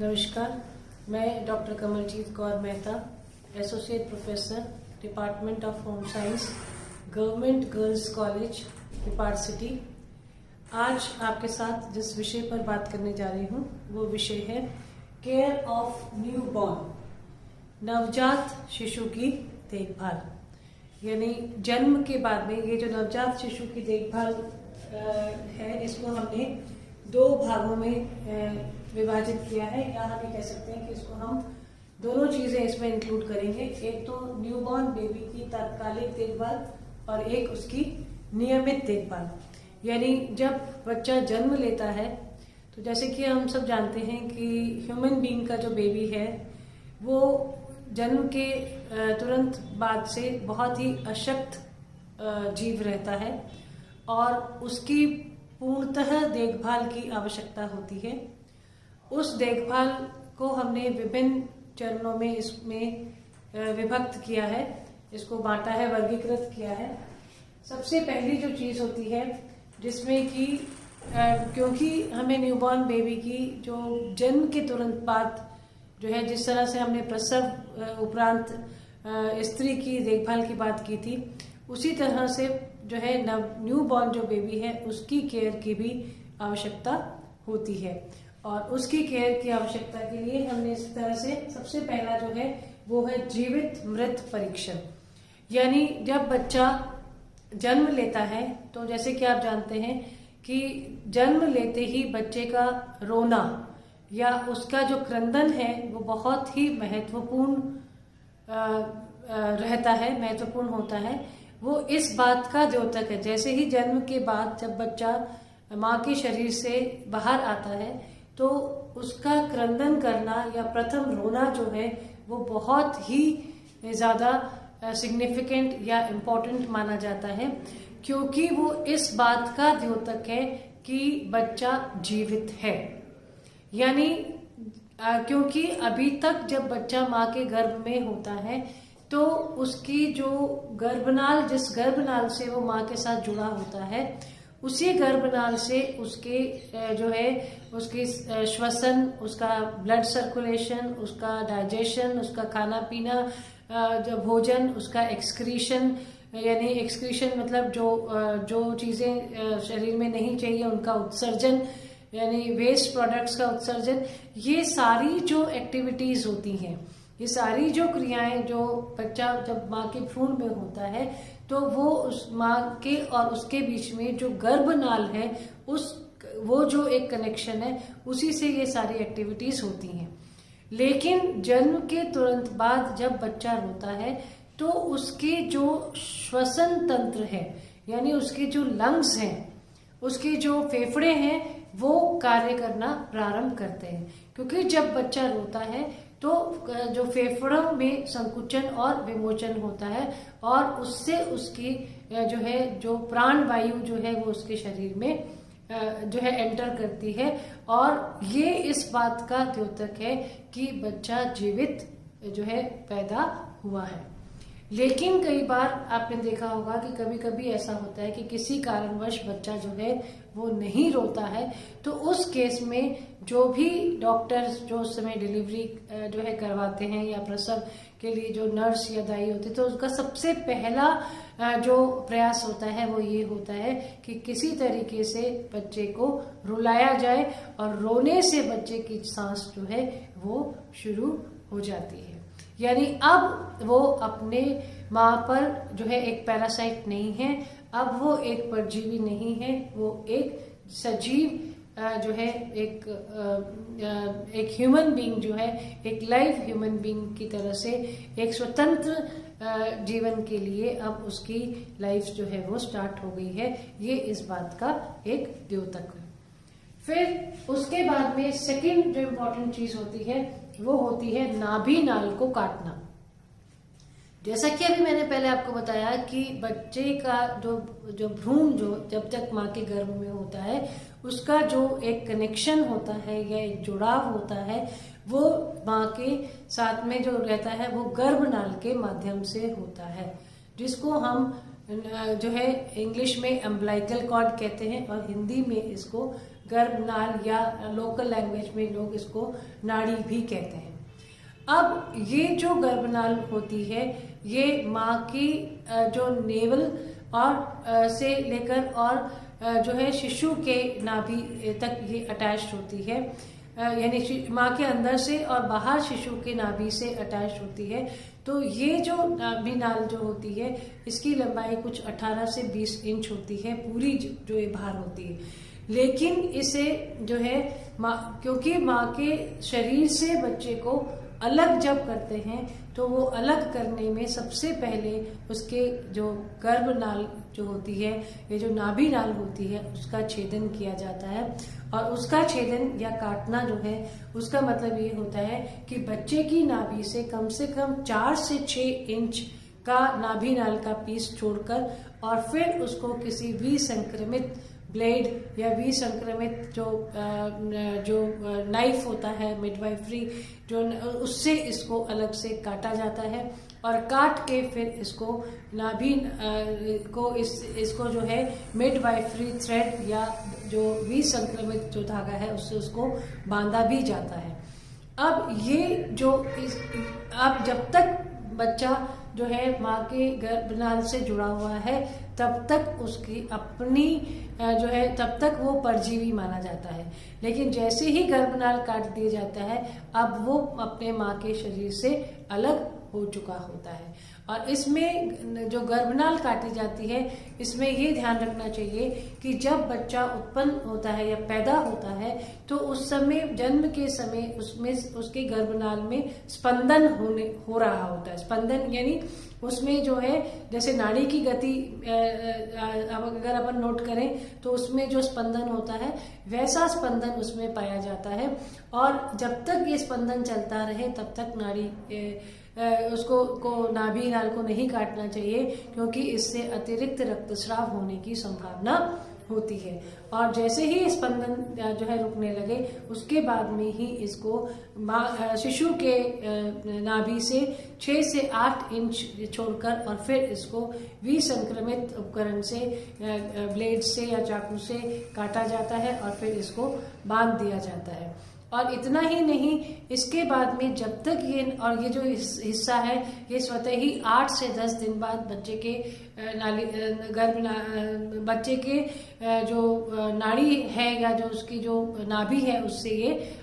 नमस्कार, मैं doctor Kamaljeet Kaur Mehta, associate professor, department of home science, government girls college, डिपार्ट सिटी। आज आपके साथ जिस विषय पर बात करने जा रही हूँ वो विषय है केयर ऑफ न्यू बॉर्न, नवजात शिशु की देखभाल। यानी जन्म के बाद में ये जो नवजात शिशु की देखभाल है, इसको हमने दो भागों में विभाजित किया है, या हम ये कह सकते हैं कि इसको हम दोनों चीजें इसमें इंक्लूड करेंगे। एक तो न्यूबॉर्न बेबी की तात्कालिक देखभाल और एक उसकी नियमित देखभाल। यानी जब बच्चा जन्म लेता है तो जैसे कि हम सब जानते हैं कि ह्यूमन बीइंग का जो बेबी है वो जन्म के तुरंत बाद से बहुत ही अशक्त जीव रहता है और उसकी पूर्णतः देखभाल की आवश्यकता होती है। उस देखभाल को हमने विभिन्न चरणों में इसमें विभक्त किया है, इसको बांटा है, वर्गीकृत किया है। सबसे पहली जो चीज होती है जिसमें कि क्योंकि हमें न्यूबॉर्न बेबी की जो जन्म के तुरंत बाद जो है, जिस तरह से हमने प्रसव उपरांत स्त्री की देखभाल की बात की थी, उसी तरह से जो है न्यूबॉर्न जो बेबी है उसकी केयर की भी आवश्यकता होती है। और उसकी केयर की आवश्यकता के लिए हमने इस तरह से सबसे पहला जो है वो है जीवित मृत परीक्षण। यानी जब बच्चा जन्म लेता है तो जैसे कि आप जानते हैं कि जन्म लेते ही बच्चे का रोना या उसका जो क्रंदन है वो बहुत ही महत्वपूर्ण रहता है, महत्वपूर्ण होता है। वो इस बात का द्योतक है, जैसे ही जन्म के बाद जब बच्चा माँ के शरीर से बाहर आता है तो उसका क्रंदन करना या प्रथम रोना जो है वो बहुत ही ज्यादा सिग्निफिकेंट या इम्पोर्टेंट माना जाता है, क्योंकि वो इस बात का द्योतक है कि बच्चा जीवित है। यानी क्योंकि अभी तक जब बच्चा माँ के गर्भ में होता है तो उसकी जो गर्भनाल, जिस गर्भनाल से वो माँ के साथ जुड़ा होता है, उसी गर्भनाल से उसके जो है उसकी श्वसन, उसका ब्लड सर्कुलेशन, उसका डाइजेशन, उसका खाना पीना, जो भोजन, उसका एक्सक्रीशन, यानी एक्सक्रीशन मतलब जो चीजें शरीर में नहीं चाहिए उनका उत्सर्जन, यानी वेस्ट प्रोडक्ट्स का उत्सर्जन, ये सारी जो एक्टिविटीज होती हैं, ये सारी जो क्रियाएं, जो बच्चा जब माँ के भ्रूण में होता है तो वो उस माँ के और उसके बीच में जो गर्भनाल है वो जो एक कनेक्शन है, उसी से ये सारी एक्टिविटीज होती हैं। लेकिन जन्म के तुरंत बाद जब बच्चा रोता है तो उसके जो श्वसन तंत्र है, यानी उसके जो लंग्स हैं, उसके जो फेफड़े हैं, वो कार्य करना प्रारंभ करते हैं। क्योंकि जब बच्चा रोता है तो जो फेफड़ों में संकुचन और विमोचन होता है और उससे उसकी जो है जो प्राण वायु जो है वो उसके शरीर में जो है एंटर करती है, और ये इस बात का द्योतक है कि बच्चा जीवित जो है पैदा हुआ है। लेकिन कई बार आपने देखा होगा कि कभी कभी ऐसा होता है कि किसी कारणवश बच्चा जो है वो नहीं रोता है, तो उस केस में जो भी डॉक्टर्स जो उस समय डिलीवरी जो है करवाते हैं या प्रसव के लिए जो नर्स या दाई होती है, तो उसका सबसे पहला जो प्रयास होता है वो ये होता है कि किसी तरीके से बच्चे को रुलाया जाए, और रोने से बच्चे की सांस जो है वो शुरू हो जाती है। यानी अब वो अपने माँ पर जो है एक पैरासाइट नहीं है, अब वो एक परजीवी नहीं है, वो एक सजीव जो है एक ह्यूमन बीइंग जो है, एक लाइव ह्यूमन बीइंग की तरह से एक स्वतंत्र जीवन के लिए अब उसकी लाइफ जो है वो स्टार्ट हो गई है। ये इस बात का एक द्योतक है। फिर उसके बाद में सेकंड जो इम्पोर्टेंट चीज होती है वो होती है नाभि नाल को काटना। जैसा कि अभी मैंने पहले आपको बताया कि बच्चे का जो भ्रूण जो जब तक माँ के गर्भ में होता है उसका जो एक कनेक्शन होता है या एक जुड़ाव होता है वो माँ के साथ में जो रहता है वो गर्भनाल के माध्यम से होता है, जिसको हम जो है इंग्लिश में अम्बिलिकल कॉर्ड कहते हैं और हिंदी में इसको गर्भनाल या लोकल लैंग्वेज में लोग इसको नाड़ी भी कहते हैं। अब ये जो गर्भनाल होती है ये माँ की जो नेवल और से लेकर और जो है शिशु के नाभि तक ये अटैच्ड होती है, यानी माँ के अंदर से और बाहर शिशु के नाभि से अटैच होती है। तो ये जो नाभि नाल जो होती है इसकी लंबाई कुछ 18 से 20 इंच होती है, पूरी जो ये बाहर होती है। लेकिन इसे जो है क्योंकि माँ के शरीर से बच्चे को अलग जब करते हैं तो वो अलग करने में सबसे पहले उसके जो गर्भनाल जो होती है, ये जो नाभि नाल होती है, उसका छेदन किया जाता है। और उसका छेदन या काटना जो है उसका मतलब ये होता है कि बच्चे की नाभि से कम 4 से 6 इंच का नाभि नाल का पीस छोड़कर और फिर उसको किसी विसंक्रमित ब्लेड या विसंक्रमित जो नाइफ होता है मिडवाइफरी जो, उससे इसको अलग से काटा जाता है और काट के फिर इसको नाभि को इसको जो है मिडवाइफरी थ्रेड या जो विसंक्रमित जो धागा है उससे उसको बांधा भी जाता है। अब ये जो अब जब तक बच्चा जो है माँ के गर्भनाल से जुड़ा हुआ है तब तक उसकी अपनी जो है तब तक वो परजीवी माना जाता है। लेकिन जैसे ही गर्भनाल काट दिया जाता है अब वो अपने माँ के शरीर से अलग हो चुका होता है। और इसमें जो गर्भनाल काटी जाती है इसमें ये ध्यान रखना चाहिए कि जब बच्चा उत्पन्न होता है या पैदा होता है तो उस समय जन्म के समय उसमें उसके गर्भनाल में स्पंदन हो रहा होता है। स्पंदन यानी उसमें जो है जैसे नाड़ी की गति अगर अपन नोट करें तो उसमें जो स्पंदन होता है वैसा स्पंदन उसमें पाया जाता है। और जब तक ये स्पंदन चलता रहे तब तक नाभि नाल को नहीं काटना चाहिए क्योंकि इससे अतिरिक्त रक्तस्राव होने की संभावना होती है। और जैसे ही स्पंदन जो है रुकने लगे उसके बाद में ही इसको शिशु के नाभि से 6 से 8 इंच छोड़कर और फिर इसको विसंक्रमित उपकरण से ब्लेड से या चाकू से काटा जाता है और फिर इसको बांध दिया जाता है। और इतना ही नहीं, इसके बाद में जब तक ये जो हिस्सा है ये स्वतः ही 8 से 10 दिन बाद बच्चे के बच्चे के जो नाड़ी है या जो उसकी जो नाभि है उससे ये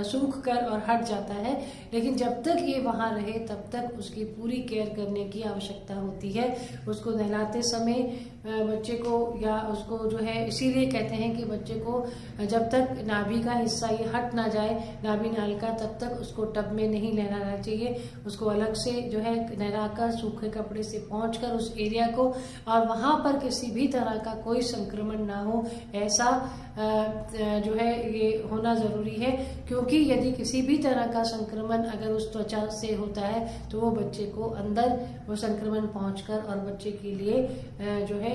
सूख कर और हट जाता है। लेकिन जब तक ये वहाँ रहे तब तक उसकी पूरी केयर करने की आवश्यकता होती है। उसको नहलाते समय बच्चे को या उसको जो है इसीलिए कहते हैं कि बच्चे को जब तक नाभि का हिस्सा ये हट ना जाए नाभि नाल का तब तक उसको टब में नहीं नहलाना चाहिए। उसको अलग से जो है नहलाकर सूखे कपड़े से पोंछकर उस एरिया को और वहाँ पर किसी भी तरह का कोई संक्रमण ना हो ऐसा जो है ये होना जरूरी है। क्योंकि यदि किसी भी तरह का संक्रमण अगर उस त्वचा से होता है तो वो बच्चे को अंदर वो संक्रमण पहुंचकर और बच्चे के लिए जो है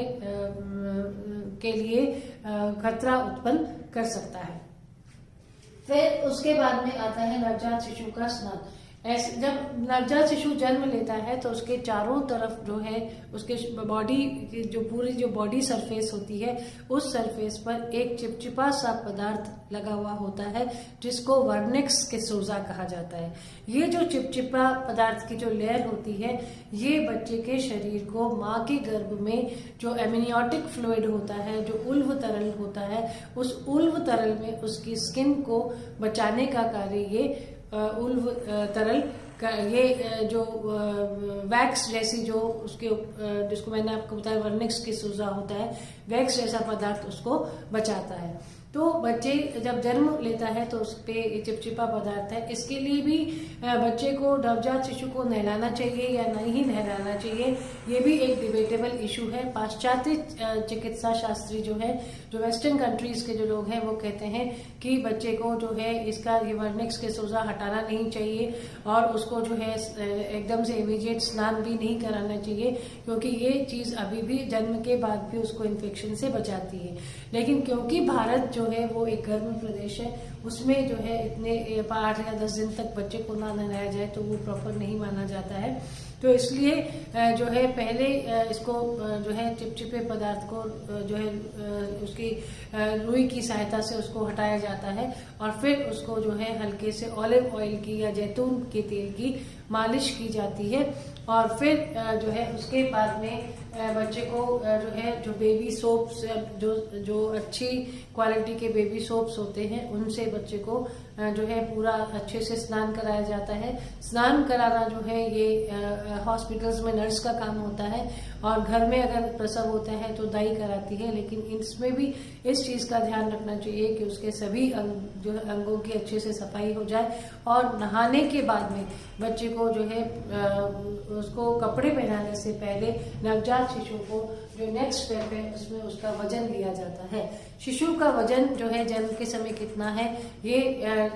खतरा उत्पन्न कर सकता है। फिर उसके बाद में आता है नवजात शिशु का स्नान। ऐसे जब नवजात शिशु जन्म लेता है तो उसके चारों तरफ जो है उसके बॉडी जो पूरी जो बॉडी सरफेस होती है उस सरफेस पर एक चिपचिपा सा पदार्थ लगा हुआ होता है जिसको वर्निक्स कैसोजा कहा जाता है। ये जो चिपचिपा पदार्थ की जो लेयर होती है ये बच्चे के शरीर को माँ के गर्भ में जो एमनियोटिक फ्लूइड होता है जो उल्व तरल होता है उस उल्व तरल में उसकी स्किन को बचाने का कार्य ये उल्व तरल का ये जो वैक्स जैसी जो उसके जिसको मैंने आपको बताया वर्निक्स कैसोजा होता है वैक्स जैसा पदार्थ उसको बचाता है। तो बच्चे जब जन्म लेता है तो उस पे चिपचिपा पदार्थ है। इसके लिए भी बच्चे को नवजात शिशु को नहलाना चाहिए या नहीं नहलाना चाहिए ये भी एक डिबेटेबल इशू है। पाश्चात्य चिकित्सा शास्त्री जो है जो वेस्टर्न कंट्रीज के जो लोग हैं वो कहते हैं कि बच्चे को जो है इसका ये वर्निक्स कैसोजा हटाना नहीं चाहिए और उसको जो है एकदम से इमीडिएट स्नान भी नहीं कराना चाहिए क्योंकि ये चीज अभी भी जन्म के बाद भी उसको इन्फेक्शन से बचाती है। लेकिन क्योंकि भारत जो है वो एक गर्म प्रदेश है उसमें जो है इतने 8 या 10 दिन तक बच्चे को ना नहलाया जाए तो वो प्रॉपर नहीं माना जाता है। तो इसलिए जो है पहले इसको जो है चिपचिपे पदार्थ को जो है उसकी रुई की सहायता से उसको हटाया जाता है और फिर उसको जो है हल्के से ऑलिव ऑयल की या जैतून के तेल की मालिश की जाती है। और फिर जो है उसके बाद में बच्चे को जो है जो बेबी सोप्स जो अच्छी क्वालिटी के बेबी सोप्स होते हैं उनसे बच्चे को जो है पूरा अच्छे से स्नान कराया जाता है। स्नान कराना जो है ये हॉस्पिटल्स में नर्स का काम होता है और घर में अगर प्रसव होता है तो दाई कराती है, लेकिन इसमें भी इस चीज का ध्यान रखना चाहिए कि उसके सभी जो अंगों की अच्छे से सफाई हो जाए। और नहाने के बाद में बच्चे को जो है उसको कपड़े पहनाने से पहले नवजात शिशु को जो नेक्स्ट स्टेप है उसमें उसका वजन लिया जाता है। शिशु का वजन जो है जन्म के समय कितना है ये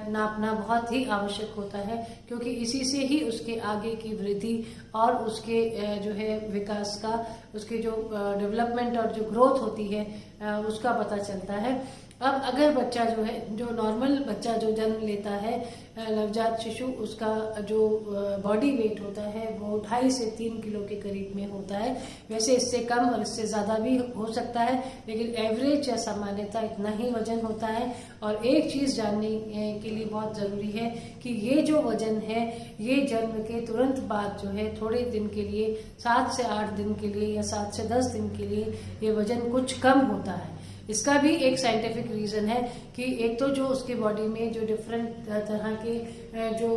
नापना बहुत ही आवश्यक होता है, क्योंकि इसी से ही उसके आगे की वृद्धि और उसके जो है विकास का, उसके जो डेवलपमेंट और जो ग्रोथ होती है उसका पता चलता है। अब अगर बच्चा जो है जो नॉर्मल बच्चा जो जन्म लेता है नवजात शिशु, उसका जो बॉडी वेट होता है वो 2.5 से 3 किलो के करीब में होता है। वैसे इससे कम और इससे ज्यादा भी हो सकता है, लेकिन एवरेज या सामान्यता इतना ही वजन होता है। और एक चीज जानने के लिए बहुत जरूरी है कि ये जो वजन है ये जन्म के तुरंत बाद जो है थोड़े दिन के लिए 7 से 8 दिन के लिए या 7 से 10 दिन के लिए ये वजन कुछ कम होता है। इसका भी एक साइंटिफिक रीजन है कि एक तो जो उसके बॉडी में जो डिफरेंट तरह के जो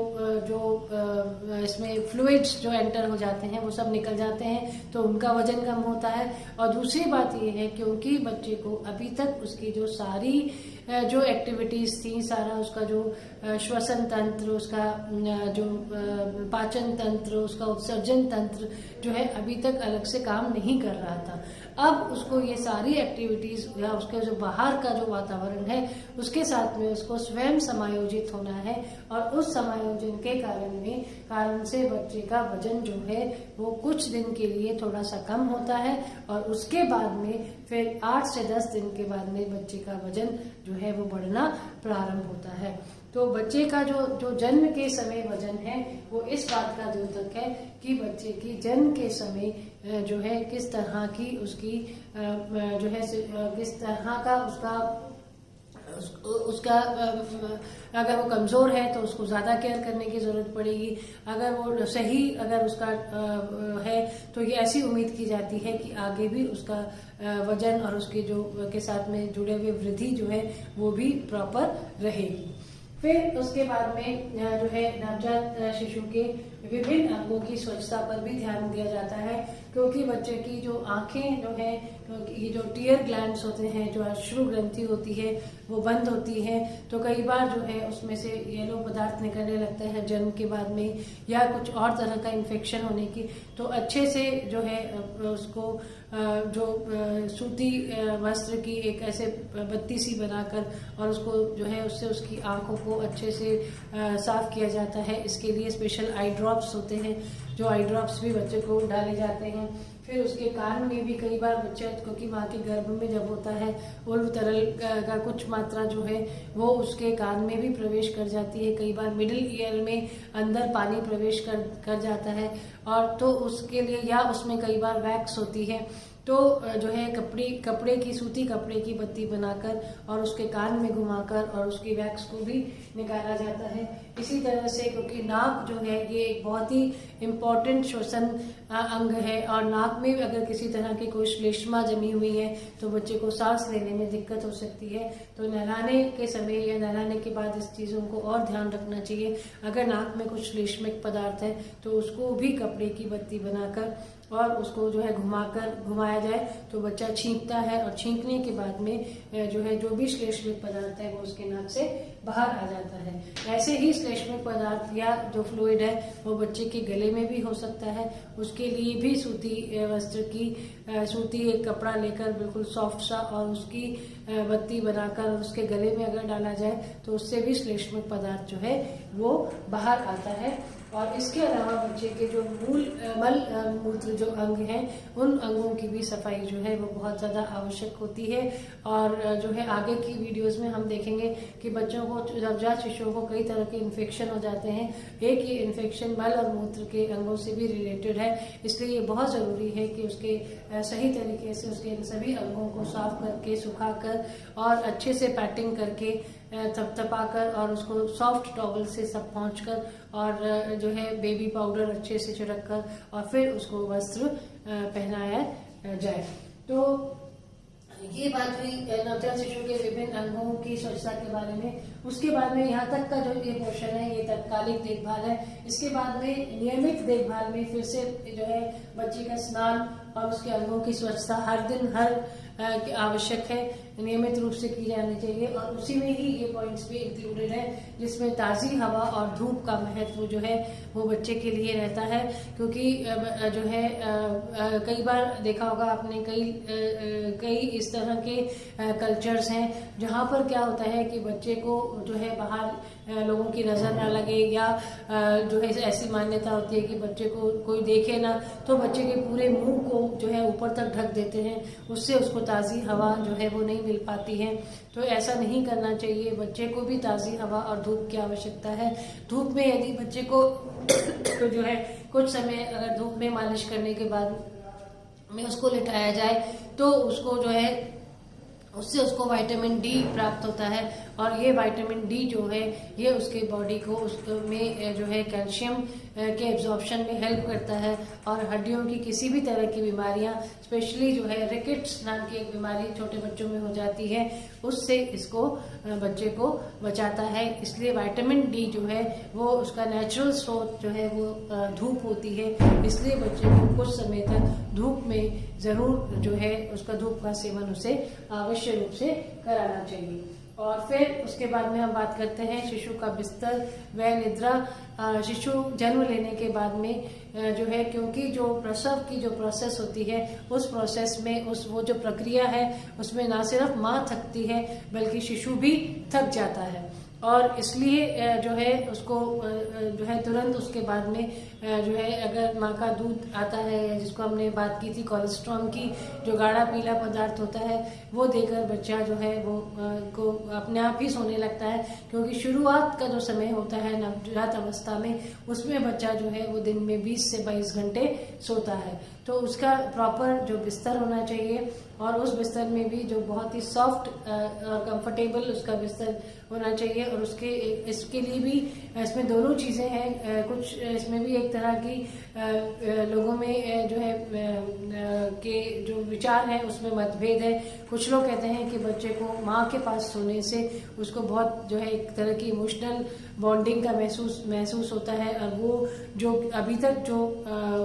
इसमें फ्लूइड्स जो एंटर हो जाते हैं वो सब निकल जाते हैं तो उनका वजन कम होता है। और दूसरी बात ये है क्योंकि बच्चे को अभी तक उसकी जो सारी जो एक्टिविटीज थी, सारा उसका जो श्वसन तंत्र, उसका जो पाचन तंत्र, उसका उत्सर्जन तंत्र जो है अभी तक अलग से काम नहीं कर रहा था। अब उसको ये सारी एक्टिविटीज या उसके जो बाहर का जो वातावरण है उसके साथ में उसको स्वयं समायोजित होना है और उस समायोजन के कारण से बच्चे का वजन जो है वो कुछ दिन के लिए थोड़ा सा कम होता है और उसके बाद में फिर 8 से 10 दिन के बाद में बच्चे का वजन जो है वो बढ़ना प्रारंभ होता है। तो बच्चे का जो जन्म के समय वजन है वो इस बात का द्योतक है कि बच्चे की जन्म के समय जो है किस तरह की उसकी जो है किस तरह का उसका अगर वो कमजोर है तो उसको ज्यादा केयर करने की जरूरत पड़ेगी। अगर वो सही अगर उसका है तो ये ऐसी उम्मीद की जाती है कि आगे भी उसका वजन और उसके जो के साथ में जुड़े हुए वृद्धि जो है वो भी प्रॉपर रहेगी। फिर उसके बाद में जो है नवजात शिशु के विभिन्न अंगों की स्वच्छता पर भी ध्यान दिया जाता है, क्योंकि बच्चे की जो आंखें जो है, ये जो टीयर ग्लैंड्स होते हैं, जो अश्रु ग्रंथि होती है वो बंद होती है, तो कई बार जो है उसमें से येलो पदार्थ निकलने लगते हैं जन्म के बाद में या कुछ और तरह का इन्फेक्शन होने की। तो अच्छे से जो है उसको जो सूती वस्त्र की एक ऐसे बत्ती सी बनाकर और उसको जो है उससे उसकी आंखों को अच्छे से साफ किया जाता है। इसके लिए स्पेशल आई ड्रॉप्स होते हैं, जो आई ड्रॉप्स भी बच्चे को डाले जाते हैं। फिर उसके कान में भी कई बार बच्चा, क्योंकि माँ के गर्भ में जब होता है उल्व तरल का कुछ मात्रा जो है वो उसके कान में भी प्रवेश कर जाती है। कई बार मिडिल ईयर में अंदर पानी प्रवेश कर जाता है और तो उसके लिए या उसमें कई बार वैक्स होती है, तो जो है कपड़े की सूती कपड़े की बत्ती बनाकर और उसके कान में घुमाकर और उसकी वैक्स को भी निकाला जाता है। इसी तरह से क्योंकि नाक जो है ये एक बहुत ही इम्पोर्टेंट श्वसन अंग है और नाक में अगर किसी तरह की कोई श्लेष्मा जमी हुई है तो बच्चे को सांस लेने में दिक्कत हो सकती है। तो नहलाने के समय या नहलाने के बाद इस चीजों को और ध्यान रखना चाहिए। अगर नाक में कुछ श्लेष्मिक पदार्थ है तो उसको भी कपड़े की बत्ती बनाकर और उसको जो है घुमाया जाए तो बच्चा छींकता है और छींकने के बाद में जो है जो भी श्लेष्मिक पदार्थ है वो उसके नाक से बाहर आ जाता है। ऐसे ही श्लेष्मिक पदार्थ या जो फ्लूइड है वो बच्चे के गले में भी हो सकता है। उसके लिए भी सूती वस्त्र की सूती एक कपड़ा लेकर बिल्कुल सॉफ्ट सा और उसकी बत्ती बनाकर उसके गले में अगर डाला जाए तो उससे भी श्लेष्मिक पदार्थ जो है वो बाहर आता है। और इसके अलावा बच्चे के जो मल मूत्र जो अंग हैं उन अंगों की भी सफाई जो है वो बहुत ज्यादा आवश्यक होती है। और जो है आगे की वीडियोस में हम देखेंगे कि बच्चों को नवजात शिशुओं को कई तरह के इन्फेक्शन हो जाते हैं। एक ये इन्फेक्शन मल और मूत्र के अंगों से भी रिलेटेड है, इसलिए ये बहुत ज़रूरी है कि उसके सही तरीके से उसके सभी अंगों को साफ करके, सुखाकर और अच्छे से पैटिंग करके, थपथपाकर और उसको सॉफ्ट टॉवल से सब पोंछकर और जो है बेबी पाउडर अच्छे से छिड़क कर और फिर उसको वस्त्र पहनाया जाए। तो ये बात हुई नवजात शिशु के विभिन्न अंगों की स्वच्छता के बारे में। उसके बाद में यहाँ तक का जो ये पोर्शन है ये तात्कालिक देखभाल है। इसके बाद में नियमित देखभाल में फिर से जो है बच्चे का स्नान और उसके अंगों की स्वच्छता हर दिन आवश्यक है, नियमित रूप से की जानी चाहिए। और उसी में ही ये पॉइंट्स भी इंक्लूडेड है जिसमें ताज़ी हवा और धूप का महत्व जो है वो बच्चे के लिए रहता है, क्योंकि जो है कई बार देखा होगा आपने कई इस तरह के कल्चर्स हैं जहाँ पर क्या होता है कि बच्चे को जो है बाहर लोगों की नज़र ना लगे, या जो है ऐसी मान्यता होती है कि बच्चे को कोई देखे ना, तो बच्चे के पूरे मुंह को जो है ऊपर तक ढक देते हैं, उससे उसको ताज़ी हवा जो है वो नहीं मिल पाती है। तो ऐसा नहीं करना चाहिए। बच्चे को भी ताज़ी हवा और धूप की आवश्यकता है। धूप में यदि बच्चे को तो जो है कुछ समय अगर धूप में मालिश करने के बाद में उसको लिटाया जाए तो उसको जो है उससे उसको विटामिन डी प्राप्त होता है, और ये विटामिन डी जो है ये उसके बॉडी को उसमें जो है कैल्शियम के एब्जॉर्प्शन में हेल्प करता है, और हड्डियों की किसी भी तरह की बीमारियां, स्पेशली जो है रिकेट्स नाम की एक बीमारी छोटे बच्चों में हो जाती है, उससे इसको बच्चे को बचाता है। इसलिए विटामिन डी जो है वो उसका नेचुरल स्रोत जो है वो धूप होती है, इसलिए बच्चे को कुछ समय तक धूप में जरूर जो है उसका धूप का सेवन उसे अवश्य रूप से कराना चाहिए। और फिर उसके बाद में हम बात करते हैं शिशु का बिस्तर व निद्रा। शिशु जन्म लेने के बाद में जो है, क्योंकि जो प्रसव की जो प्रोसेस होती है उस प्रोसेस में वो जो प्रक्रिया है उसमें ना सिर्फ माँ थकती है बल्कि शिशु भी थक जाता है, और इसलिए जो है उसको जो है तुरंत उसके बाद में जो है अगर माँ का दूध आता है, जिसको हमने बात की थी कोलेस्ट्रॉल की, जो गाढ़ा पीला पदार्थ होता है वो देकर बच्चा जो है वो को अपने आप ही सोने लगता है, क्योंकि शुरुआत का जो समय होता है नवजात अवस्था में उसमें बच्चा जो है वो दिन में 20 से 22 घंटे सोता है। तो उसका प्रॉपर जो बिस्तर होना चाहिए, और उस बिस्तर में भी जो बहुत ही सॉफ्ट और कंफर्टेबल उसका बिस्तर होना चाहिए, और इसके लिए भी इसमें दोनों चीज़ें हैं। कुछ इसमें भी एक तरह की लोगों में जो है के जो विचार है उसमें मतभेद है। कुछ लोग कहते हैं कि बच्चे को माँ के पास सोने से उसको बहुत जो है एक तरह की इमोशनल बॉन्डिंग का महसूस होता है, और वो जो अभी तक जो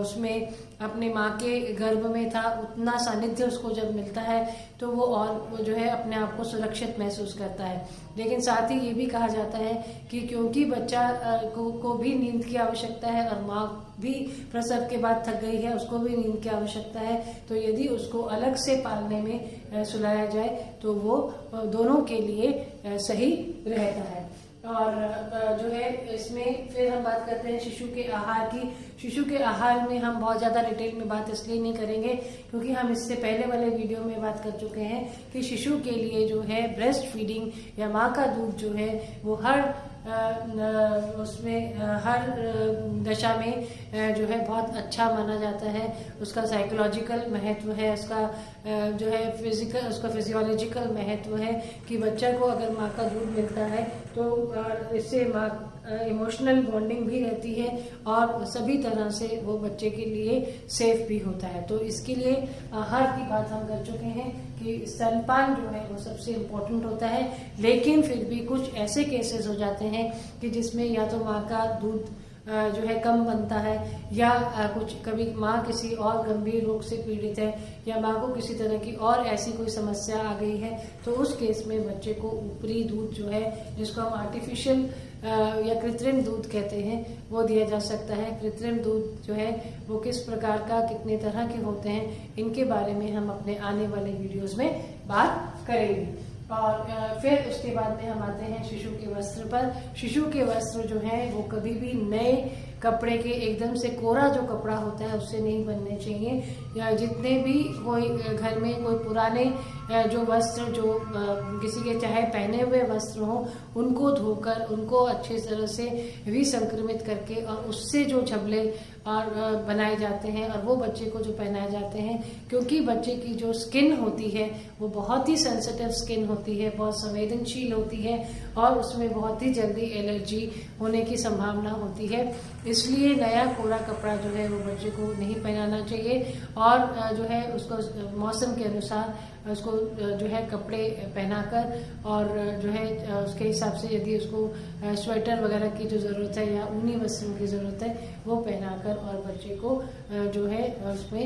उसमें अपने माँ के गर्भ में था उतना सानिध्य उसको जब मिलता है तो वो जो है अपने आप को सुरक्षित महसूस करता है। लेकिन साथ ही ये भी कहा जाता है कि क्योंकि बच्चा को भी नींद की आवश्यकता है और माँ भी प्रसव के बाद थक गई है, उसको भी नींद की आवश्यकता है, तो यदि उसको अलग से पालने में सुलाया जाए तो वो दोनों के लिए सही रहता है। और जो है इसमें फिर हम बात करते हैं शिशु के आहार की। शिशु के आहार में हम बहुत ज़्यादा डिटेल में बात इसलिए नहीं करेंगे क्योंकि हम इससे पहले वाले वीडियो में बात कर चुके हैं कि शिशु के लिए जो है ब्रेस्ट फीडिंग या माँ का दूध जो है वो हर दशा में जो है बहुत अच्छा माना जाता है। उसका साइकोलॉजिकल महत्व है, उसका जो है उसका फिजियोलॉजिकल महत्व है कि बच्चा को अगर माँ का दूध मिलता है तो इससे माँ इमोशनल बॉन्डिंग भी रहती है और सभी तरह से वो बच्चे के लिए सेफ भी होता है। तो इसके लिए आहार की बात हम कर चुके हैं कि स्तनपान जो है वो सबसे इम्पोर्टेंट होता है, लेकिन फिर भी कुछ ऐसे केसेस हो जाते हैं कि जिसमें या तो माँ का दूध जो है कम बनता है या कुछ कभी माँ किसी और गंभीर रोग से पीड़ित है या माँ को किसी तरह की और ऐसी कोई समस्या आ गई है, तो उस केस में बच्चे को ऊपरी दूध जो है जिसको हम आर्टिफिशियल या कृत्रिम दूध कहते हैं वो दिया जा सकता है। कृत्रिम दूध जो है वो किस प्रकार का, कितने तरह के होते हैं, इनके बारे में हम अपने आने वाले वीडियोस में बात करेंगे। और फिर उसके बाद में हम आते हैं शिशु के वस्त्र पर। शिशु के वस्त्र जो हैं वो कभी भी नए कपड़े के एकदम से कोरा जो कपड़ा होता है उससे नहीं बनने चाहिए। या जितने भी कोई घर में कोई पुराने जो वस्त्र जो किसी के चाहे पहने हुए वस्त्र हो उनको धोकर उनको अच्छी तरह से विसंक्रमित करके और उससे जो झबले और बनाए जाते हैं और वो बच्चे को जो पहनाए जाते हैं, क्योंकि बच्चे की जो स्किन होती है वो बहुत ही सेंसिटिव स्किन होती है, बहुत संवेदनशील होती है और उसमें बहुत ही जल्दी एलर्जी होने की संभावना होती है। इसलिए नया कोरा कपड़ा जो है वो बच्चे को नहीं पहनाना चाहिए और जो है उसको मौसम के अनुसार उसको जो है कपड़े पहनाकर और जो है उसके हिसाब से यदि उसको स्वेटर वगैरह की जो ज़रूरत है या ऊनी वस्त्रों की ज़रूरत है वो पहनाकर और बच्चे को जो है उसमें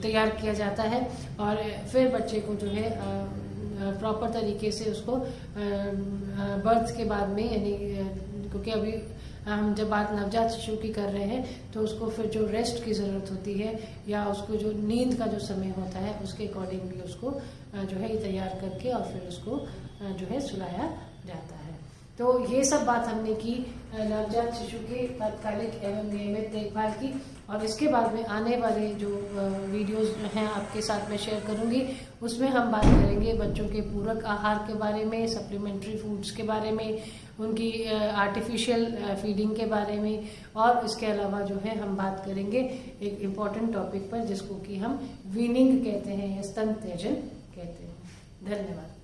तैयार किया जाता है और फिर बच्चे को जो है प्रॉपर तरीके से उसको बर्थ के बाद में, यानी क्योंकि अभी हम जब बात नवजात शिशु की कर रहे हैं तो उसको फिर जो रेस्ट की ज़रूरत होती है या उसको जो नींद का जो समय होता है उसके अकॉर्डिंगली उसको जो है तैयार करके और फिर उसको जो है सुलाया जाता है। तो ये सब बात हमने की नवजात शिशु के तात्कालिक एवं नियमित देखभाल की और इसके बाद में आने वाले जो वीडियोस हैं आपके साथ में शेयर करूंगी उसमें हम बात करेंगे बच्चों के पूरक आहार के बारे में, सप्लीमेंट्री फूड्स के बारे में, उनकी आर्टिफिशियल फीडिंग के बारे में और इसके अलावा जो है हम बात करेंगे एक इम्पॉर्टेंट टॉपिक पर जिसको कि हम वीनिंग कहते हैं या स्तन त्याजन कहते हैं। धन्यवाद।